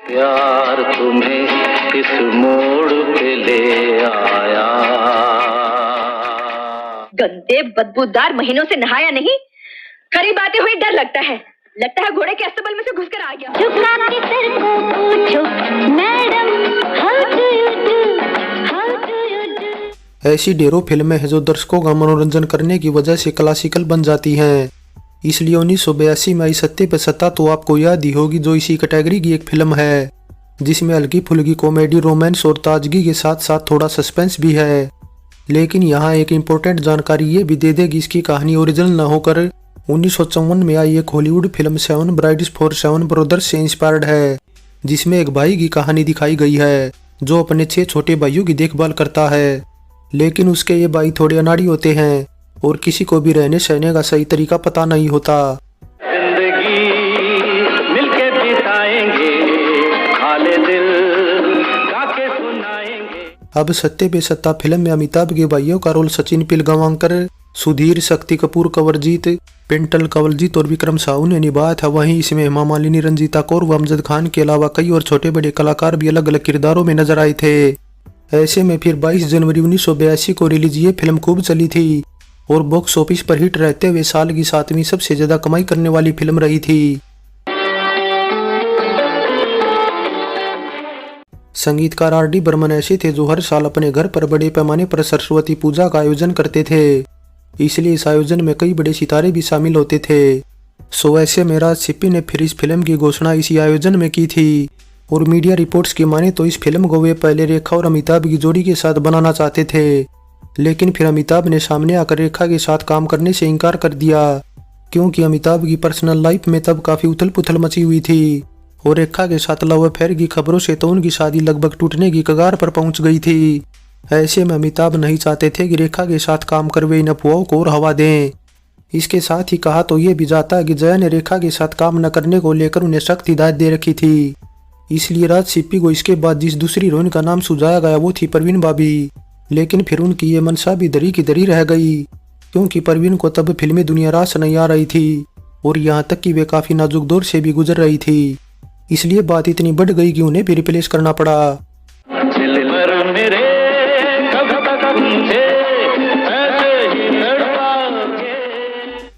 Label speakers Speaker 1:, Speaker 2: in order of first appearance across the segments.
Speaker 1: प्यार तुम्हें इस मोड़ पे ले आया।
Speaker 2: गंदे बदबूदार महीनों से नहाया नहीं, करीब आते हुए डर लगता है घोड़े के अस्तबल में से घुसकर आ गया।
Speaker 3: झुका के सिर को पूछो madam, how do you do.
Speaker 4: ऐसी ढेरों फिल्में हैं जो दर्शकों का मनोरंजन करने की वजह से क्लासिकल बन जाती हैं। इसलिए 1982 में आई सत्ते पे सत्ता तो आपको याद ही होगी, जो इसी कैटेगरी की एक फिल्म है जिसमें हल्की फुल्की कॉमेडी, रोमांस और ताजगी के साथ साथ थोड़ा सस्पेंस भी है। लेकिन यहाँ एक इम्पोर्टेंट जानकारी ये भी दे देगी, इसकी कहानी ओरिजिनल न होकर 1954 में आई एक Hollywood film 7 brides for 7 brothers से इंस्पायर्ड है, जिसमें एक भाई की कहानी दिखाई गई है जो अपने 6 छोटे भाइयों की देखभाल करता है। लेकिन उसके ये भाई थोड़े अनाड़ी होते हैं और किसी को भी रहने सहने का सही तरीका पता नहीं होता।
Speaker 1: जिंदगी मिलके बिताएंगे, हाले दिल गाके सुनाएंगे।
Speaker 4: अब सत्ते पे सत्ता फिल्म में अमिताभ के भाइयों का रोल सचिन पिलगांवकर, सुधीर, शक्ति कपूर, कंवरजीत, पिंटल कंवलजीत और विक्रम साहू ने निभाया था। वहीं इसमें हेमा मालिनी, रंजीता कौर व अमजद खान के अलावा कई और छोटे बड़े कलाकार भी अलग अलग किरदारों में नजर आए थे। ऐसे में फिर 22 जनवरी 1982 को रिलीज ये फिल्म खूब चली थी और बॉक्स ऑफिस पर हिट रहते हुए साल की 7वीं सबसे ज्यादा कमाई करने वाली फिल्म रही थी। संगीतकार आर डी बर्मन ऐसे थे जो हर साल अपने घर पर बड़े पैमाने पर सरस्वती पूजा का आयोजन करते थे, इसलिए इस आयोजन में कई बड़े सितारे भी शामिल होते थे। सो ऐसे में राज सिप्पी ने फिर इस फिल्म की घोषणा इसी आयोजन में की थी और मीडिया रिपोर्ट्स की माने तो इस फिल्म को वे पहले रेखा और अमिताभ की जोड़ी के साथ बनाना चाहते थे, लेकिन फिर अमिताभ ने सामने आकर रेखा के साथ काम करने से इनकार कर दिया, क्योंकि अमिताभ की पर्सनल लाइफ में तब काफी उथल पुथल मची हुई थी और रेखा के साथ लव अफेयर की खबरों से तो उनकी शादी लगभग टूटने की कगार पर पहुंच गई थी। ऐसे में अमिताभ नहीं चाहते थे कि रेखा के साथ काम कर वे इन अफवाहों को और हवा दें। इसके साथ ही कहा तो ये भी जाता है कि जया ने रेखा के साथ काम न करने को लेकर उन्हें सख्त हिदायत दे रखी थी, इसलिए राज सिप्पी को इसके बाद जिस दूसरी हीरोइन का नाम सुझाया गया वो थी परवीन बाबी। लेकिन फिर उनकी ये मनसा भी दरी की दरी रह गई, क्योंकि परवीन को तब फिल्मी दुनिया रास नहीं आ रही थी और यहाँ तक कि वे काफी नाजुक दौर से भी गुजर रही थी। इसलिए बात इतनी बढ़ गई कि उन्हें भी रिप्लेस करना पड़ा।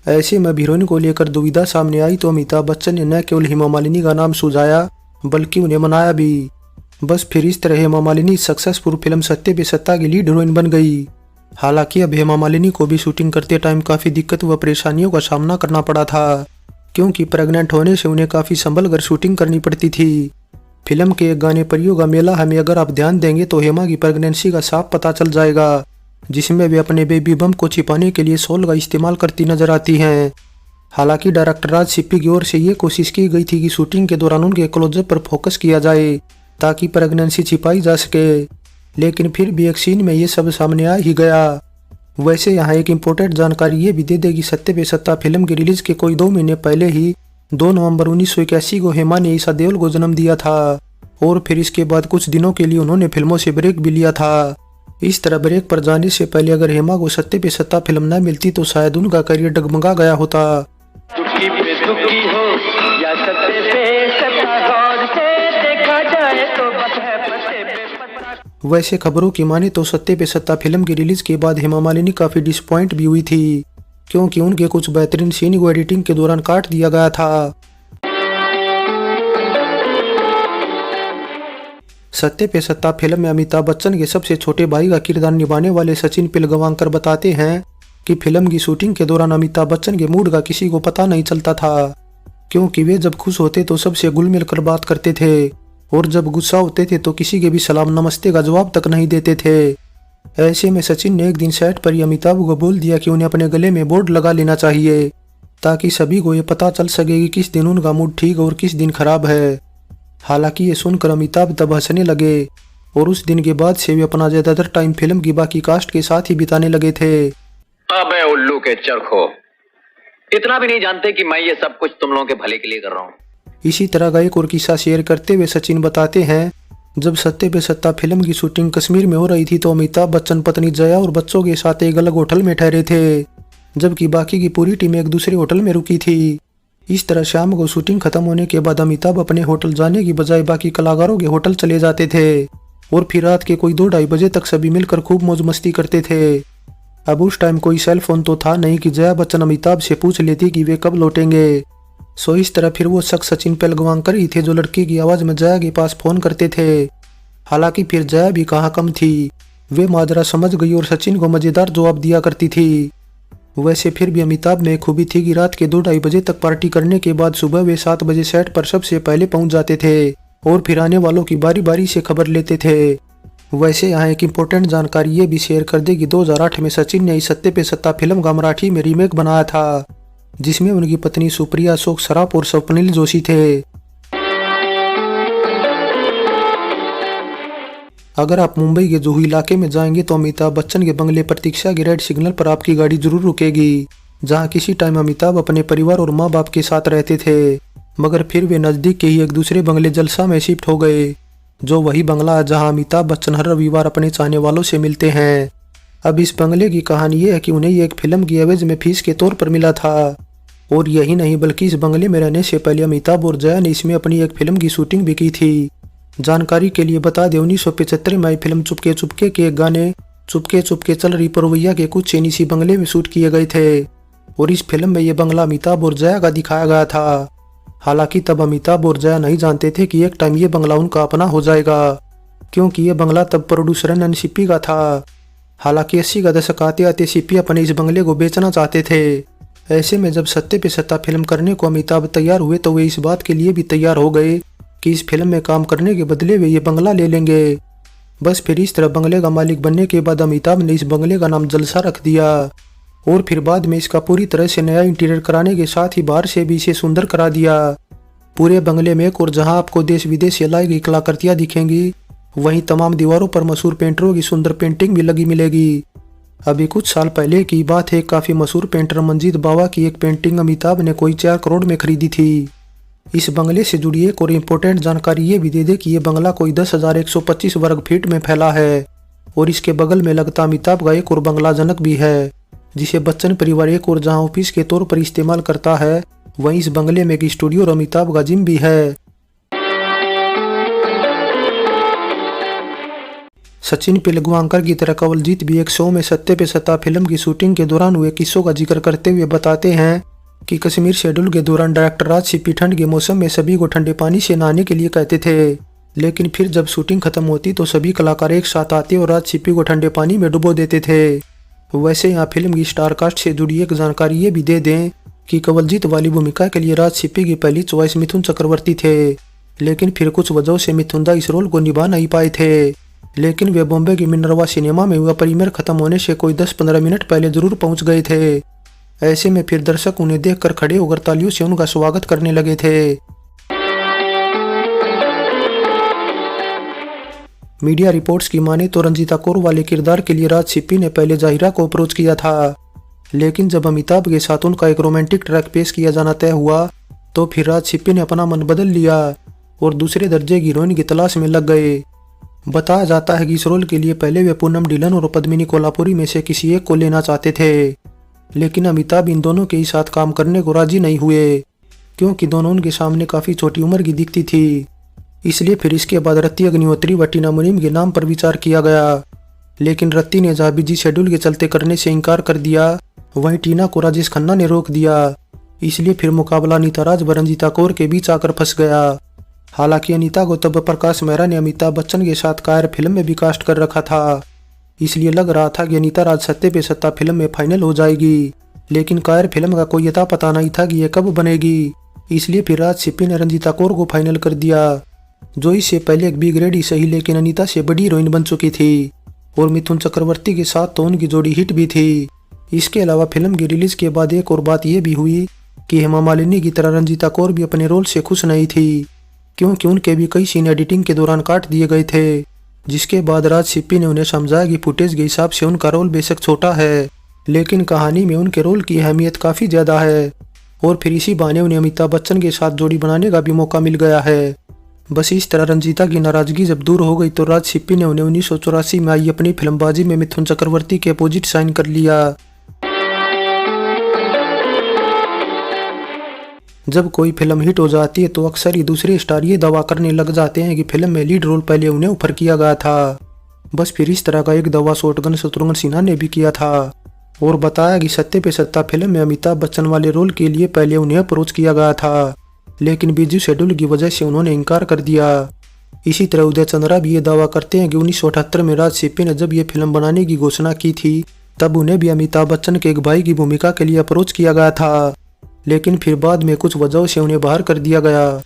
Speaker 4: ऐसे में हीरोइन को लेकर दुविधा सामने आई तो अमिताभ बच्चन ने न केवल हेमा मालिनी का नाम सुझाया बल्कि उन्हें मनाया भी। बस फिर इस तरह हेमा मालिनी सक्सेसफुल फिल्म सत्ते पे सत्ता की लीड हीरोइन बन गई। हालांकि अब हेमा मालिनी को भी शूटिंग करते टाइम काफी दिक्कत व परेशानियों का सामना करना पड़ा था, क्योंकि प्रेग्नेंट होने से उन्हें काफी संभल कर शूटिंग करनी पड़ती थी। फिल्म के एक गाने परियों का मेला हमें अगर आप ध्यान देंगे तो हेमा की प्रेगनेंसी का साफ पता चल जाएगा, जिसमें वे अपने बेबी बम को छिपाने के लिए शॉल का इस्तेमाल करती नजर आती हैं। हालांकि डायरेक्टर राज सिप्पी की ओर से ये कोशिश की गई थी कि शूटिंग के दौरान उनके क्लोजअप पर फोकस किया जाए ताकि प्रेगनेंसी छिपाई जा सके, लेकिन फिर भी एक सीन में ये सब सामने आ ही गया। वैसे यहाँ एक इम्पोर्टेंट जानकारी ये भी दे देगी, सत्ते पे सत्ता फिल्म की रिलीज के कोई 2 महीने पहले ही 2 नवंबर 1981 को हेमा ने ईशा देओल को जन्म दिया था और फिर इसके बाद कुछ दिनों के लिए उन्होंने फिल्मों से ब्रेक भी लिया था। इस तरह ब्रेक पर जाने से पहले अगर हेमा को सत्ते पे सत्ता फिल्म न मिलती तो शायद उनका करियर डगमगा गया होता।
Speaker 1: दुखी पे दुखी हो या सत्ते पे सत्ता, गौर से देखा जाए तो बस है पत्ते पे पत्ता।
Speaker 4: वैसे खबरों की माने तो सत्ते पे सत्ता फिल्म की रिलीज के बाद हेमा मालिनी काफी डिसअपॉइंट भी हुई थी, क्योंकि उनके कुछ बेहतरीन सीन को एडिटिंग के दौरान काट दिया गया था। सत्ते पे सत्ता फिल्म में अमिताभ बच्चन के सबसे छोटे भाई का किरदार निभाने वाले सचिन पिलगांवकर बताते हैं कि फिल्म की शूटिंग के दौरान अमिताभ बच्चन के मूड का किसी को पता नहीं चलता था, क्योंकि वे जब खुश होते तो सबसे घुल मिल कर बात करते थे और जब गुस्सा होते थे तो किसी के भी सलाम नमस्ते का जवाब तक नहीं देते थे। ऐसे में सचिन ने एक दिन सेट पर ही अमिताभ को बोल दिया कि उन्हें अपने गले में बोर्ड लगा लेना चाहिए ताकि सभी को ये पता चल सके कि किस दिन उनका मूड ठीक और किस दिन खराब है। हालांकि ये सुनकर अमिताभ तब हंसने लगे और उस दिन के बाद से वे अपना ज्यादातर टाइम फिल्म की बाकी कास्ट के साथ ही बिताने लगे थे।
Speaker 5: अबे उल्लू के चरखो, इतना भी नहीं जानते कि मैं ये सब कुछ तुम लोगों के भले के लिए कर रहा हूँ।
Speaker 4: इसी तरह का एक और किस्सा शेयर करते हुए सचिन बताते हैं, जब सत्ते पे सत्ता फिल्म की शूटिंग कश्मीर में हो रही थी तो अमिताभ बच्चन पत्नी जया और बच्चों के साथ एक अलग होटल में ठहरे थे, जबकि बाकी की पूरी टीम एक दूसरे होटल में रुकी थी। इस तरह शाम को शूटिंग खत्म होने के बाद अमिताभ अपने होटल जाने की बजाय बाकी कलाकारों के होटल चले जाते थे और फिर रात के कोई 2-2:30 बजे तक सभी मिलकर खूब मौज मस्ती करते थे। अब उस टाइम कोई सेल फोन तो था नहीं कि जया बच्चन अमिताभ से पूछ लेती कि वे कब लौटेंगे। सो इस तरह फिर वो शख्स सचिन पेलगवांकर ही थे जो लड़के की आवाज में जया के पास फोन करते थे। हालांकि फिर जया भी कहाँ कम थी, वे माजरा समझ गई और सचिन को मजेदार जवाब दिया करती थी। वैसे फिर भी अमिताभ में खूबी थी कि रात के 2-2:30 बजे तक पार्टी करने के बाद सुबह वे 7 बजे सेट पर सबसे पहले पहुंच जाते थे और फिर आने वालों की बारी बारी से खबर लेते थे। वैसे यहाँ एक इम्पोर्टेंट जानकारी ये भी शेयर कर दे कि 2008 में सचिन ने इस सत्ते पे सत्ता फिल्म का मराठी में रीमेक बनाया था, जिसमें उनकी पत्नी सुप्रिया अशोक सराफ और स्वप्निल जोशी थे। अगर आप मुंबई के जुहू इलाके में जाएंगे तो अमिताभ बच्चन के बंगले प्रतीक्षा के रेड सिग्नल पर आपकी गाड़ी जरूर रुकेगी, जहां किसी टाइम अमिताभ अपने परिवार और माँ बाप के साथ रहते थे, मगर फिर वे नजदीक के ही एक दूसरे बंगले जलसा में शिफ्ट हो गए, जो वही बंगला है जहां अमिताभ बच्चन हर रविवार अपने चाहने वालों से मिलते हैं। अब इस बंगले की कहानी ये है कि उन्हें एक फिल्म की एवज में फीस के तौर पर मिला था, और यही नहीं बल्कि इस बंगले में रहने से पहले अमिताभ और जया ने इसमें अपनी एक फिल्म की शूटिंग भी की थी। जानकारी के लिए बता दें 1975 में आई फिल्म चुपके चुपके के गाने चुपके चुपके चल रही पुरवैया के कुछ सीन इसी बंगले में शूट किए गए थे, और इस फिल्म में ये बंगला अमिताभ और जया का दिखाया गया था। हालांकि तब अमिताभ और जया नहीं जानते थे कि एक टाइम ये बंगला उनका अपना हो जाएगा, क्योंकि ये बंगला तब प्रोड्यूसर एनसीपी का था। हालांकि 80 का दशक आते आते सीपी अपने इस बंगले को बेचना चाहते थे। ऐसे में जब सत्ते पे सत्ता फिल्म करने को अमिताभ तैयार हुए तो वे इस बात के लिए भी तैयार हो गए कि इस फिल्म में काम करने के बदले वे ये बंगला ले लेंगे। बस फिर इस तरह बंगले का मालिक बनने के बाद अमिताभ ने इस बंगले का नाम जलसा रख दिया, और फिर बाद में इसका पूरी तरह से नया इंटीरियर कराने के साथ ही बाहर से भी इसे सुंदर करा दिया। पूरे बंगले में एक और जहां आपको देश विदेश से लाई गई कलाकृतियां दिखेंगी, वहीं तमाम दीवारों पर मशहूर पेंटरों की सुंदर पेंटिंग भी लगी मिलेगी। अभी कुछ साल पहले की बात है, काफी मशहूर पेंटर मंजीत बावा की एक पेंटिंग अमिताभ ने कोई 4 करोड़ में खरीदी थी। इस बंगले से जुड़ी एक और इम्पोर्टेंट जानकारी ये भी दे दे कि ये बंगला कोई 10,125 वर्ग फीट में फैला है, और इसके बगल में लगता अमिताभ का एक और बंगला जनक भी है, जिसे बच्चन परिवार एक और जहां ऑफिस के तौर पर इस्तेमाल करता है, वहीं इस बंगले में एक स्टूडियो और अमिताभ का जिम भी है। सचिन पिलगांवकर की तरह कंवलजीत भी एक शो में सत्ते पे सत्ता फिल्म की शूटिंग के दौरान हुए किस्सों का जिक्र करते हुए बताते हैं कि कश्मीर शेड्यूल के दौरान डायरेक्टर राज सीपी ठंड के मौसम में सभी को ठंडे पानी से नहाने के लिए कहते थे, लेकिन फिर जब शूटिंग खत्म होती तो सभी कलाकार एक साथ आते और राज सीपी को ठंडे पानी में डुबो देते थे। वैसे यहाँ फिल्म की स्टारकास्ट से जुड़ी एक जानकारी ये भी दे दें कि कंवलजीत वाली भूमिका के लिए राज सीपी की पहली चॉइस मिथुन चक्रवर्ती थे, लेकिन फिर कुछ वजहों से मिथुन दा इस रोल को निभा नहीं पाए थे, लेकिन वे बॉम्बे की मिनरवा सिनेमा में हुआ प्रीमियर खत्म होने से कोई 10-15 मिनट पहले जरूर पहुंच गए थे। ऐसे में फिर दर्शक उन्हें देखकर खड़े होकर तालियों से उनका स्वागत करने लगे थे। मीडिया रिपोर्ट्स की माने तो रंजीता कौर वाले किरदार के लिए राज सीपी ने पहले जाहिरा को अप्रोच किया था, लेकिन जब अमिताभ के साथ उनका एक रोमांटिक ट्रैक पेश किया जाना तय हुआ तो फिर राज सीपी ने अपना मन बदल लिया और दूसरे दर्जे की हीरोइन की तलाश में लग गए। बताया जाता है कि इस रोल के लिए पहले वे पूनम ढिल्लन और पद्मिनी कोल्हापुरी में से किसी एक को लेना चाहते थे, लेकिन अमिताभ इन दोनों के ही साथ काम करने को राजी नहीं हुए, क्योंकि दोनों उनके सामने काफी छोटी उम्र की दिखती थी। इसलिए फिर इसके बाद रत्ती अग्निहोत्री व टीना मुनीम के नाम पर विचार किया गया, लेकिन रत्ती ने जहाँ बिजी शेड्यूल के चलते करने से इनकार कर दिया, वहीं टीना को राजेश खन्ना ने रोक दिया। इसलिए फिर मुकाबला अनीता राज व रंजीता कौर के बीच आकर फंस गया। हालांकि अनीता को तब प्रकाश मेहरा ने अमिताभ बच्चन के साथ कायर फिल्म में भी कास्ट कर रखा था, इसलिए लग रहा था कि अनीता राज सत्ते पे सत्ता फिल्म में फाइनल हो जाएगी, लेकिन कायर फिल्म का कोई अता पता नहीं था कि यह कब बनेगी। इसलिए फिर राज सीपी ने रंजीता कौर को फाइनल कर दिया, जो इससे पहले एक बी ग्रेड ही सही लेकिन अनीता से बड़ी हीरोइन बन चुकी थी, और मिथुन चक्रवर्ती के साथ तो उनकी जोड़ी हिट भी थी। इसके अलावा फिल्म की रिलीज के बाद एक और बात यह भी हुई कि हेमा मालिनी की तरह रंजीता कौर भी अपने रोल से खुश नहीं थी, क्योंकि उनके भी कई सीन एडिटिंग के दौरान काट दिए गए थे, जिसके बाद राज सीपी ने उन्हें समझाया कि फुटेज के हिसाब से उनका रोल बेशक छोटा है, लेकिन कहानी में उनके रोल की अहमियत काफ़ी ज़्यादा है, और फिर इसी बहाने उन्हें अमिताभ बच्चन के साथ जोड़ी बनाने का भी मौका मिल गया है। बस इस तरह रंजीता की नाराजगी जब दूर हो गई तो राज सीपी ने उन्हें 1984 में आई अपनी फिल्मबाजी में मिथुन चक्रवर्ती के अपोजिट साइन कर लिया। जब कोई फिल्म हिट हो जाती है तो अक्सर ही दूसरे स्टार ये दावा करने लग जाते हैं कि फिल्म में लीड रोल पहले उन्हें ऑफर किया गया था। बस फिर इस तरह का एक दावा शॉटगन शत्रुघ्न सिन्हा ने भी किया था और बताया कि सत्ते पे सत्ता फिल्म में अमिताभ बच्चन वाले रोल के लिए पहले उन्हें अप्रोच किया गया था, लेकिन बिजी शेड्यूल की वजह से उन्होंने इनकार कर दिया। इसी तरह उदय चंद्रा भी ये दावा करते हैं कि 1978 में राज सिप्पी ने जब ये फिल्म बनाने की घोषणा की थी तब उन्हें भी अमिताभ बच्चन के एक भाई की भूमिका के लिए अप्रोच किया गया था, लेकिन फिर बाद में कुछ वजहों से उन्हें बाहर कर दिया गया।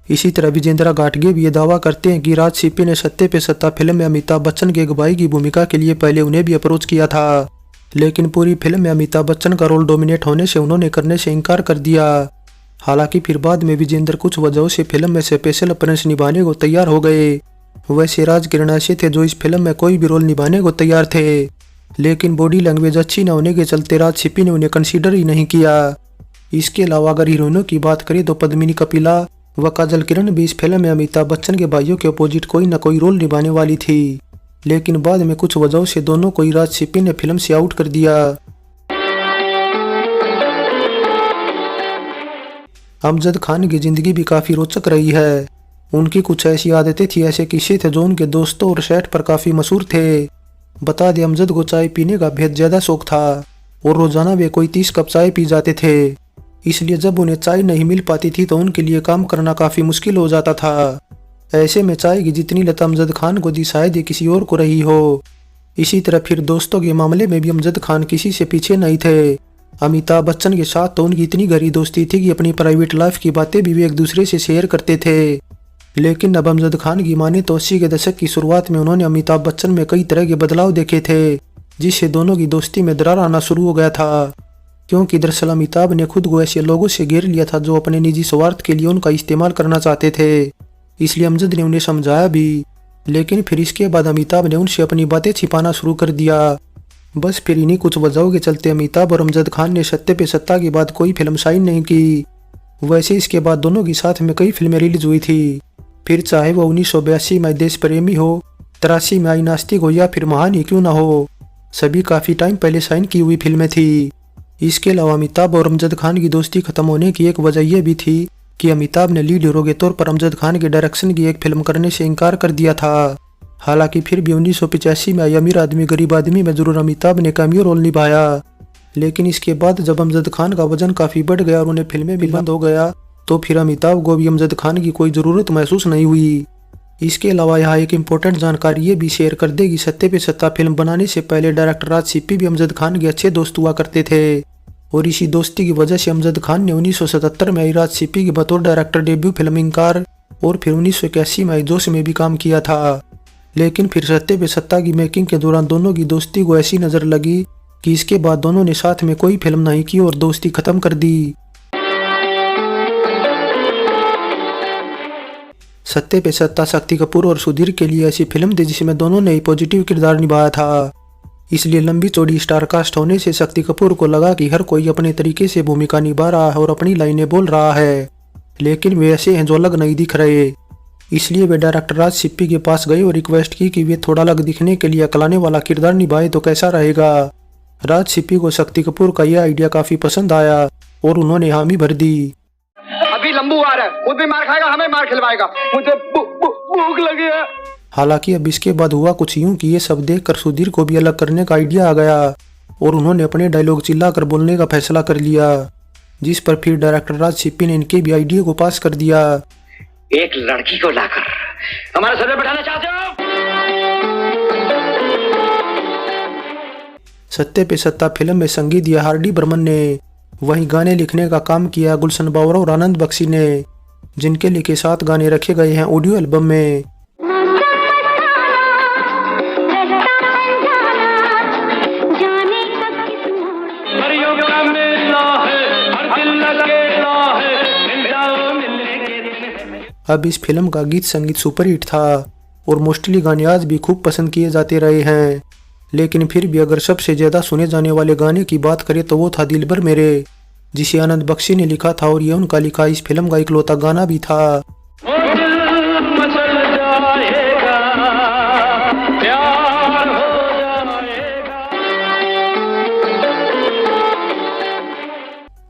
Speaker 4: इसी तरह विजेंद्रा घाटगे भी ये दावा करते हैं कि राज सिप्पी ने सत्ते पे सत्ता फिल्म में अमिताभ बच्चन के एक भाई की भूमिका के लिए पहले उन्हें भी अप्रोच किया था, लेकिन पूरी फिल्म में अमिताभ बच्चन का रोल डोमिनेट होने से उन्होंने करने से इनकार कर दिया। हालांकि फिर बाद में विजेंद्र कुछ वजहों से फिल्म में स्पेशल अपीयरेंस निभाने को तैयार हो गए। वैसे राज किरण ऐसे थे जो इस फिल्म में कोई भी रोल निभाने को तैयार थे, लेकिन बॉडी लैंग्वेज अच्छी न होने के चलते राज सिप्पी ने उन्हें कंसीडर ही नहीं किया। इसके अलावा अगर हीरोइनों की बात करें तो पद्मिनी कपिला व काजल किरण भी इस फिल्म में अमिताभ बच्चन के भाइयों के अपोजिट कोई न कोई रोल निभाने वाली थी, लेकिन बाद में कुछ वजहों से दोनों को ही राज सिप्पी ने फिल्म से आउट कर दिया। अमजद खान की जिंदगी भी काफी रोचक रही है। उनकी कुछ ऐसी आदतें थी, ऐसे किस्से थे जो उनके दोस्तों और सेट पर काफी मशहूर थे। बता दें अमजद को चाय पीने का बेहद ज्यादा शौक था और रोजाना वे कोई 30 कप चाय पी जाते थे, इसलिए जब उन्हें चाय नहीं मिल पाती थी तो उनके लिए काम करना काफी मुश्किल हो जाता था। ऐसे में चाय की जितनी लत अमजद खान को थी शायद ही किसी और को रही हो। इसी तरह फिर दोस्तों के मामले में भी अमजद खान किसी से पीछे नहीं थे। अमिताभ बच्चन के साथ तो उनकी इतनी गहरी दोस्ती थी कि अपनी प्राइवेट लाइफ की बातें भी वे एक दूसरे से शेयर करते थे। लेकिन अब अमजद खान की माने तो 80 के दशक की शुरुआत में उन्होंने अमिताभ बच्चन में कई तरह के बदलाव देखे थे, जिससे दोनों की दोस्ती में दरार आना शुरू हो गया था। क्योंकि दरअसल अमिताभ ने खुद को ऐसे लोगों से घेर लिया था जो अपने निजी स्वार्थ के लिए उनका इस्तेमाल करना चाहते थे, इसलिए अमजद ने उन्हें समझाया भी, लेकिन फिर इसके बाद अमिताभ ने उनसे अपनी बातें छिपाना शुरू कर दिया। बस फिर इन्हीं कुछ वजहों के चलते अमिताभ और अमजद खान ने सत्ते पे सत्ता के बाद कोई फिल्म साइन नहीं की। वैसे इसके बाद दोनों के साथ में कई फिल्में रिलीज हुई थी, फिर चाहे वो 1982 में देश प्रेमी हो, 83 में आई नास्तिक हो या फिर महान ही क्यों ना हो, सभी काफी टाइम पहले साइन की हुई फिल्में थी। इसके अलावा अमिताभ और अमजद खान की दोस्ती खत्म होने की एक वजह यह भी थी कि अमिताभ ने लीड हीरो के तौर पर अमजद खान के डायरेक्शन की एक फिल्म करने से इनकार कर दिया था। हालांकि फिर भी 1985 में आई अमीर आदमी गरीब आदमी में जरूर अमिताभ ने कैमियो रोल निभाया, लेकिन इसके बाद जब अमजद खान का वजन काफी बढ़ गया और उन्हें फिल्में भी बंद हो गया तो फिर अमिताभ को भी अमजद खान की कोई जरूरत महसूस नहीं हुई। इसके अलावा यहाँ एक इम्पोर्टेंट जानकारी ये भी शेयर कर दे कि सत्ते पे सत्ता फिल्म बनाने से पहले डायरेक्टर राज सिप्पी भी अमजद खान के अच्छे दोस्त हुआ करते थे, और इसी दोस्ती की वजह से अमजद खान ने 1977 में आई राज सिप्पी के बतौर डायरेक्टर डेब्यू फिल्म इंकार और फिर 1981 में आई जोश में भी काम किया था। लेकिन फिर सत्ते पे सत्ता की मेकिंग के दौरान दोनों की दोस्ती को ऐसी नजर लगी कि इसके बाद दोनों ने साथ में कोई फिल्म नहीं की और दोस्ती खत्म कर दी। सत्ते पे सत्ता शक्ति कपूर और सुधीर के लिए ऐसी फिल्म थी जिसमें दोनों ने ही पॉजिटिव किरदार निभाया था, इसलिए लंबी चौड़ी स्टार कास्ट होने से शक्ति कपूर को लगा कि हर कोई अपने तरीके से भूमिका निभा रहा है और अपनी लाइनें बोल रहा है, लेकिन वे ऐसे हैं जो अलग नहीं दिख रहे। इसलिए वे डायरेक्टर राज सिप्पी के पास गए और रिक्वेस्ट की कि वे थोड़ा अलग दिखने के लिए अकलाने वाला किरदार निभाए तो कैसा रहेगा। राज सिप्पी को शक्ति कपूर का यह आइडिया काफी पसंद आया और उन्होंने हामी भर दी।
Speaker 6: अभी लंबू आ रहा है, खुद भी मार खाएगा, हमें मार खिलवाएगा, मुझे भूख लगी है।
Speaker 4: हालांकि अब इसके बाद हुआ कुछ यूं कि ये सब देखकर सुधीर को भी अलग करने का आइडिया आ गया और उन्होंने अपने डायलॉग चिल्लाकर बोलने का फैसला कर लिया, जिस पर फिर डायरेक्टर राज सिप्पी ने इनके भी आइडिया को पास कर दिया।
Speaker 5: एक लड़की को लाकर हमारे सर पे बैठाना चाहते हो?
Speaker 4: सत्ते पे सत्ता फिल्म में संगीत दिया हार्डी बर्मन ने, वहीं गाने लिखने का काम किया गुलशन बावरा और आनंद बख्शी ने, जिनके लिखे 7 गाने रखे गए हैं ऑडियो एल्बम में। अब इस फिल्म का गीत संगीत सुपरहिट था और मोस्टली गाने आज भी खूब पसंद किए जाते रहे हैं, लेकिन फिर भी अगर सबसे ज्यादा सुने जाने वाले गाने की बात करें तो वो था दिलबर मेरे, जिसे आनंद बख्शी ने लिखा था और ये उनका लिखा इस फिल्म का इकलौता गाना भी था।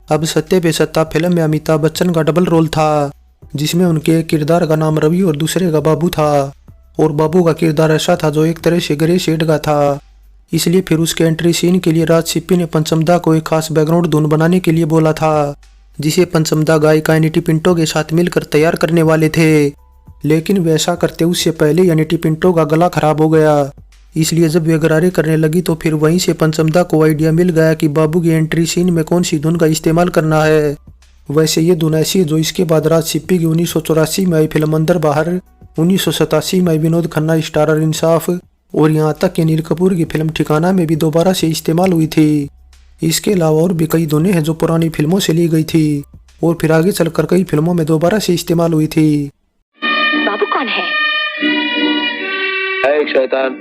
Speaker 4: अब सत्ते पे सत्ता फिल्म में अमिताभ बच्चन का डबल रोल था, जिसमें उनके एक किरदार का नाम रवि और दूसरे का बाबू था। और बाबू का किरदार ऐसा था जो एक तरह से ग्रे शेड का था। इसलिए फिर उसके एंट्री सीन के लिए राज सिप्पी ने पंचमदा को एक खास बैकग्राउंड धुन बनाने के लिए बोला था, जिसे पंचमदा गायिका एनिटी पिंटो के साथ मिलकर तैयार करने वाले थे। लेकिन वैसा करते उससे पहले एनिटी पिंटो का गला खराब हो गया। इसलिए जब वे गरारे करने लगी तो फिर वहीं से पंचमदा को आइडिया मिल गया कि बाबू की एंट्री सीन में कौन सी धुन का इस्तेमाल करना है। वैसे ये धुन ऐसी है जो इसके बाद राज सिप्पी की 1984 में आई फिल्म अंदर बाहर, 1987 में आई विनोद खन्ना स्टारर इंसाफ और यहाँ तक कि अनिल कपूर की फिल्म ठिकाना में भी दोबारा से इस्तेमाल हुई थी। इसके अलावा और भी कई धुनें हैं जो पुरानी फिल्मों से ली गई थी और फिर आगे चलकर कई फिल्मों में दोबारा से इस्तेमाल हुई थी।
Speaker 2: बाबू कौन है?
Speaker 5: एक शैतान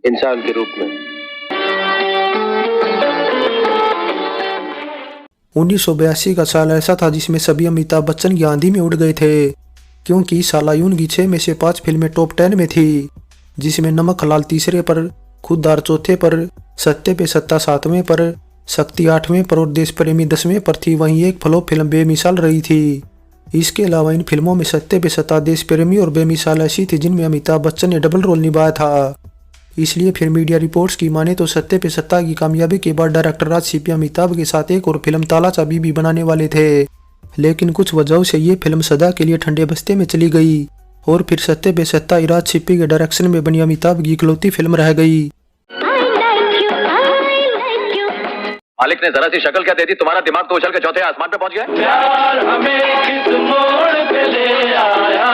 Speaker 5: इंसान के रूप में।
Speaker 4: 1982 का साल ऐसा था जिसमें सभी अमिताभ बच्चन की आंधी में उड़ गए थे, क्योंकि सालायून की 6 में से 5 फिल्में टॉप 10 में थी, जिसमें नमक हलाल तीसरे पर, खुददार चौथे पर, सत्ते पे सत्ता 7वें पर, शक्ति 8वें पर और देश प्रेमी 10वें पर थी। वहीं एक फ्लॉप फिल्म बेमिसाल रही थी। इसके अलावा इन फिल्मों में सत्ते पे सत्ता, देश प्रेमी और बेमिसाल ऐसी थी जिनमें अमिताभ बच्चन ने डबल रोल निभाया था। इसलिए फिर मीडिया रिपोर्ट्स की माने तो सत्ते पे सत्ता की कामयाबी के बाद डायरेक्टर राज सिप्पी अमिताभ के साथ एक और फिल्म ताला चाबी भी बनाने वाले थे। लेकिन कुछ वजहों से ये फिल्म सदा के लिए ठंडे बस्ते में चली गई और फिर सत्ते पे सत्ता राज सिप्पी के डायरेक्शन में बनी अमिताभ की इकलौती फिल्म रह गई।
Speaker 5: मालिक ने जरा सी शक्ल क्या दे दी, तुम्हारा दिमाग तो उछल के चौथे आसमान पे पहुंच गया।
Speaker 1: प्यार हमें किस मोड़ पे ले आया।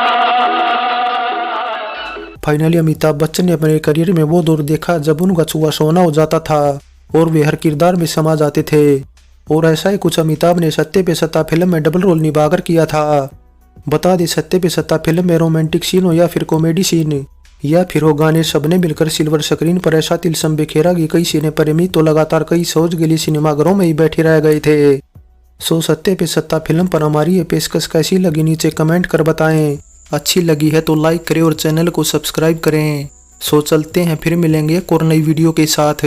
Speaker 4: फाइनली अमिताभ बच्चन ने अपने करियर में वो दौर देखा जब उनका छुआ सोना हो जाता था और वे हर किरदार में समा जाते थे। और ऐसा ही कुछ अमिताभ ने सत्ते पे सत्ता फिल्म में डबल रोल निभाकर किया था। बता दें, सत्ते पे सत्ता फिल्म में रोमांटिक सीन हो या फिर कॉमेडी सीन या फिर हो गाने, सबने मिलकर सिल्वर स्क्रीन पर ऐसा तिलस्म बिखेरा कि कई सिने प्रेमी तो लगातार कई शोज के लिए सिनेमाघरों में ही बैठे रह गए थे। सो सत्ते पे सत्ता फिल्म पर हमारी ये पेशकश कैसी लगी नीचे कमेंट कर बताएं। अच्छी लगी है तो लाइक करें और चैनल को सब्सक्राइब करें। सो चलते हैं, फिर मिलेंगे एक और नई वीडियो के साथ।